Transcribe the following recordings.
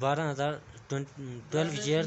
12,000 12,000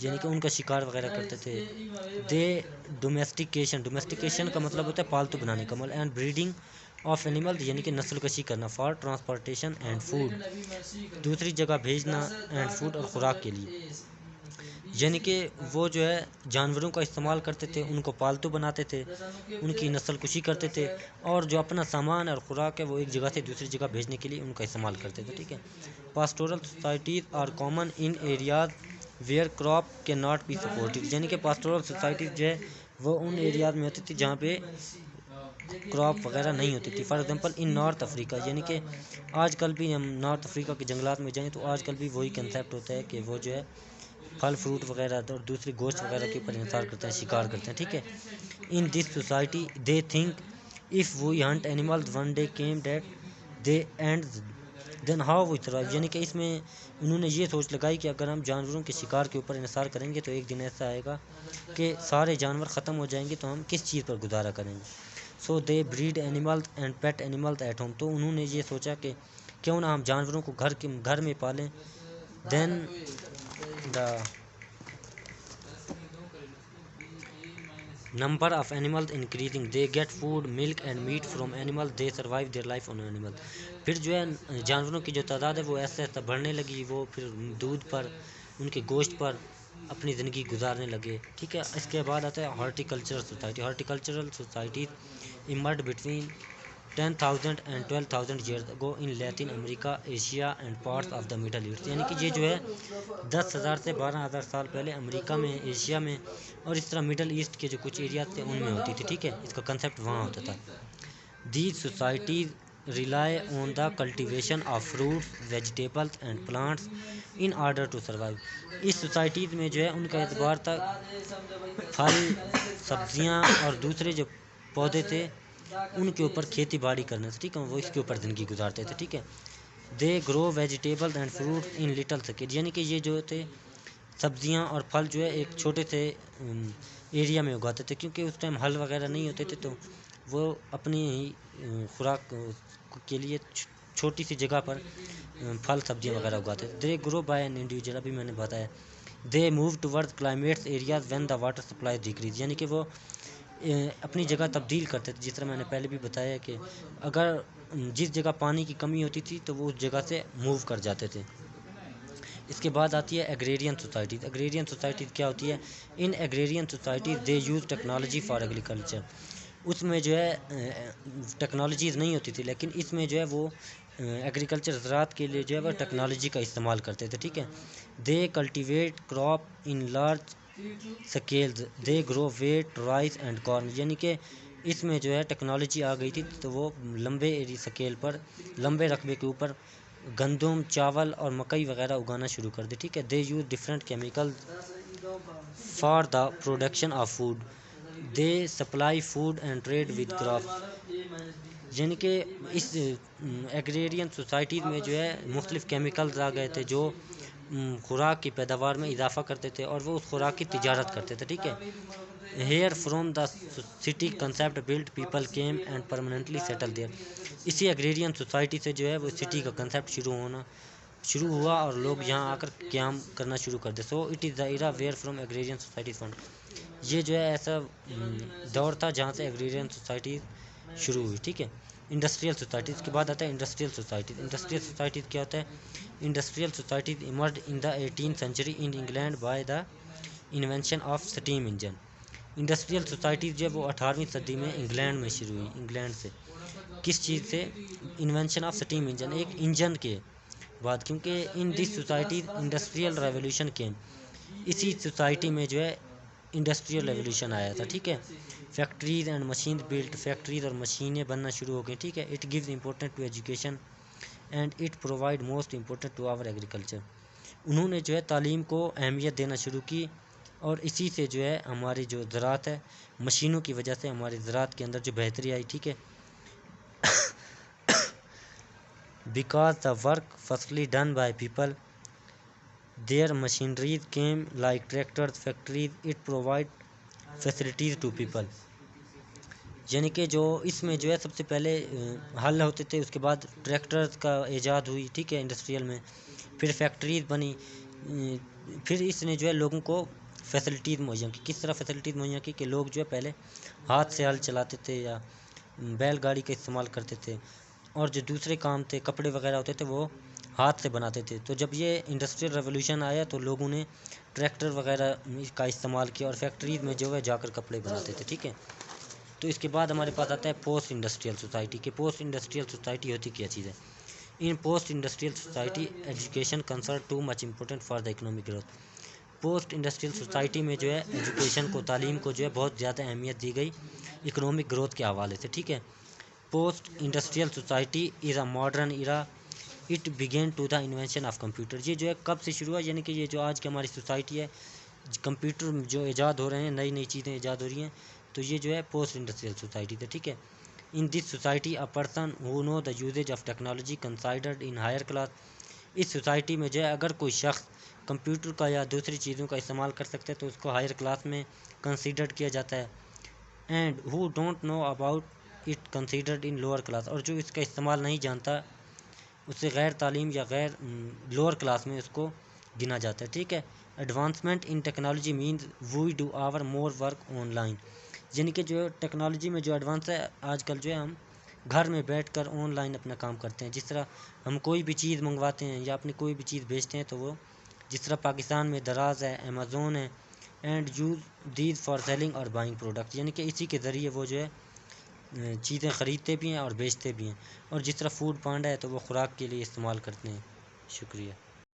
یعنی کہ ان کا شکار وغیرہ کرتے تھے. دے ڈومیسٹیکیشن کا مطلب ہوتا ہے پالتو بنانے کا عمل. اینڈ بریڈنگ آف اینیمل یعنی کہ نسل کشی کرنا. فار ٹرانسپورٹیشن اینڈ فوڈ دوسری جگہ بھیجنا. اینڈ فوڈ اور خوراک کے لیے. یعنی کہ وہ جو ہے جانوروں کا استعمال کرتے تھے, ان کو پالتو بناتے تھے, ان کی نسل کشی کرتے تھے, اور جو اپنا سامان اور خوراک ہے وہ ایک جگہ سے دوسری جگہ بھیجنے کے لیے ان کا استعمال کرتے تھے. ٹھیک ہے. Pastoral societies are common in areas where crop can not be supported. یعنی کہ پاسٹورل سوسائٹیز جو ہے وہ ان ایریاز میں ہوتی تھی جہاں پہ کراپ وغیرہ نہیں ہوتی تھی. فار ایگزامپل ان نارتھ افریقہ, یعنی کہ آج کل بھی ہم نارتھ افریقہ کے جنگلات میں جائیں تو آج کل بھی وہی کنسیپٹ ہوتا ہے کہ وہ جو ہے پھل فروٹ وغیرہ اور دوسری گوشت وغیرہ کے اوپر انحصار کرتے ہیں, شکار کرتے ہیں. ٹھیک ہے. In this society they think of we hunt animals one day came that they and then how we survive. یعنی کہ اس میں انہوں نے یہ سوچ لگائی کہ اگر ہم جانوروں کے شکار کے اوپر انحصار کریں گے تو ایک دن ایسا آئے گا کہ سارے جانور ختم ہو جائیں گے, تو ہم کس چیز پر گزارا کریں گے. So they breed animals and pet animals at home. تو انہوں نے یہ سوچا کہ کیوں نہ ہم جانوروں کو گھر میں پالیں. دین دا number of animals increasing they get food milk and meat from animals they survive their life on animals. پھر جو ہے جانوروں کی جو تعداد ہے وہ ایسے ایسے بڑھنے لگی, وہ پھر دودھ پر ان کے گوشت پر اپنی زندگی گزارنے لگے. ٹھیک ہے. اس کے بعد آتا ہے horticultural society. Horticultural societies emerged between 10,000 and 12,000 years ago in Latin America, Asia and parts of the Middle East. یعنی کہ یہ جو ہے 10,000 سے 12,000 سال پہلے امریکہ میں, ایشیا میں اور اس طرح مڈل ایسٹ کے جو کچھ ایریاز تھے ان میں ہوتی تھی. ٹھیک ہے. اس کا کنسیپٹ وہاں ہوتا تھا. These societies rely on the cultivation of fruits, vegetables and plants in order to survive. اس سوسائٹیز میں جو ہے ان کا اعتبار تھا پھل, سبزیاں اور دوسرے جو پودے تھے ان کے اوپر کھیتی باڑی کرنے سے. ٹھیک ہے. وہ اس کے اوپر زندگی گزارتے تھے. ٹھیک ہے. They grow vegetable and fruit in little scale. یعنی کہ یہ جو تھے سبزیاں اور پھل جو ہے ایک چھوٹے سے ایریا میں اگاتے تھے, کیونکہ اس ٹائم ہل وغیرہ نہیں ہوتے تھے, تو وہ اپنی ہی خوراک کے لیے چھوٹی سی جگہ پر پھل سبزیاں وغیرہ اگاتے تھے. They grow by an individual, ابھی میں نے بتایا. They move toward climates areas when the water supply decrease. یعنی کہ وہ اپنی جگہ تبدیل کرتے تھے, جس طرح میں نے پہلے بھی بتایا کہ اگر جس جگہ پانی کی کمی ہوتی تھی تو وہ اس جگہ سے موو کر جاتے تھے. اس کے بعد آتی ہے ایگریرین سوسائٹیز. ایگریرین سوسائٹیز کیا ہوتی ہے؟ In agrarian societies they use technology for agriculture. اس میں جو ہے ٹیکنالوجیز نہیں ہوتی تھی, لیکن اس میں جو ہے وہ ایگریکلچر زراعت کے لیے جو ہے وہ ٹیکنالوجی کا استعمال کرتے تھے. ٹھیک ہے. They cultivate crop in large scales they grow wheat rice and corn. یعنی کہ اس میں جو ہے ٹیکنالوجی آ گئی تھی تو وہ لمبے سکیل پر, لمبے رقبے کے اوپر گندم, چاول اور مکئی وغیرہ اگانا شروع کر دی. ٹھیک ہے. They use different chemical for the production of food they supply food and trade with craft. یعنی کہ اس ایگریرین سوسائٹیز میں جو ہے مختلف کیمیکلز آ گئے تھے جو خوراک کی پیداوار میں اضافہ کرتے تھے اور وہ اس خوراک کی تجارت کرتے تھے. ٹھیک ہے. Here from the city concept build people came and permanently settle there. اسی ایگریرین سوسائٹی سے جو ہے وہ سٹی کا کنسیپٹ شروع ہوا اور لوگ یہاں آ کر قیام کرنا شروع کر دے. So it is the era where from agrarian societies found. یہ جو ہے ایسا دور تھا جہاں سے ایگریرین سوسائٹیز شروع ہوئی. ٹھیک ہے. انڈسٹریل سوسائٹیز کے بعد آتا ہے انڈسٹریل سوسائٹیز. انڈسٹریل سوسائٹیز کیا ہوتا ہے؟ Industrial societies emerged in the 18th century in England by the invention of steam engine. Industrial societies جو ہے وہ 18ویں صدی میں انگلینڈ میں شروع ہوئی. انگلینڈ سے کس چیز سے؟ انوینشن آف سٹیم انجن, ایک انجن کے بعد, کیونکہ ان دس سوسائٹیز انڈسٹریل ریولیوشن کے اسی سوسائٹی میں جو ہے انڈسٹریل ریولیوشن آیا تھا. ٹھیک ہے. Factories and machine built, factories اور مشینیں بننا شروع ہو گئیں. ٹھیک ہے. It gives important to education and it provide most important to our agriculture. انہوں نے جو ہے تعلیم کو اہمیت دینا شروع کی اور اسی سے جو ہے ہماری جو زراعت ہے, مشینوں کی وجہ سے ہماری زراعت کے اندر جو بہتری آئی. ٹھیک ہے. Because the work firstly done by people there machineries came like tractors factories it provide facilities to people. یعنی کہ جو اس میں جو ہے سب سے پہلے ہل ہوتے تھے, اس کے بعد ٹریکٹرز کا ایجاد ہوئی. ٹھیک ہے. انڈسٹریل میں پھر فیکٹریز بنی. پھر اس نے جو ہے لوگوں کو فیسلٹیز مہیا کی. کس طرح فیسلٹیز مہیا کی کہ لوگ جو ہے پہلے ہاتھ سے ہل چلاتے تھے یا بیل گاڑی کا استعمال کرتے تھے، اور جو دوسرے کام تھے کپڑے وغیرہ ہوتے تھے وہ ہاتھ سے بناتے تھے. تو جب یہ انڈسٹریل ریولوشن آیا تو لوگوں نے ٹریکٹر وغیرہ کا استعمال کیا اور فیکٹریز میں جو ہے جا کر کپڑے بناتے تھے. ٹھیک ہے. تو اس کے بعد ہمارے پاس آتا ہے پوسٹ انڈسٹریل سوسائٹی. کہ پوسٹ انڈسٹریل سوسائٹی ہوتی کیا چیز ہے؟ In post industrial society education concern too much important for the economic growth. Post industrial society میں جو ہے ایجوکیشن کو، تعلیم کو جو ہے بہت زیادہ اہمیت دی گئی اکنامک گروتھ کے حوالے سے. ٹھیک ہے. Post industrial society is a modern era it begin to the invention of computer. یہ جو ہے کب سے شروع ہوا؟ یعنی کہ یہ جو آج کی ہماری سوسائٹی ہے، کمپیوٹر جو ایجاد ہو رہے ہیں، نئی نئی چیزیں ایجاد ہو رہی ہیں، تو یہ جو ہے پوسٹ انڈسٹریل سوسائٹی تھے. ٹھیک ہے. In this society a person who know the usage of technology considered in higher class. اس سوسائٹی میں جو ہے اگر کوئی شخص کمپیوٹر کا یا دوسری چیزوں کا استعمال کر سکتے ہیں تو اس کو ہائر کلاس میں کنسیڈرڈ کیا جاتا ہے. And who don't know about it considered in lower class. اور جو اس کا استعمال نہیں جانتا اسے غیر تعلیم یا غیر لوور کلاس میں اس کو گنا جاتا ہے. ٹھیک ہے. Advancement in technology means we do our more work online. یعنی کہ جو ٹیکنالوجی میں جو ایڈوانس ہے آج کل جو ہے ہم گھر میں بیٹھ کر آن لائن اپنا کام کرتے ہیں. جس طرح ہم کوئی بھی چیز منگواتے ہیں یا اپنی کوئی بھی چیز بھیجتے ہیں تو وہ جس طرح پاکستان میں دراز ہے، امیزون ہے، and use these for selling اور بائنگ پروڈکٹ. یعنی کہ اسی کے ذریعے وہ جو ہے چیزیں خریدتے بھی ہیں اور بیچتے بھی ہیں. اور جس طرح فوڈ پانڈا ہے تو وہ خوراک کے لیے استعمال کرتے ہیں. شکریہ.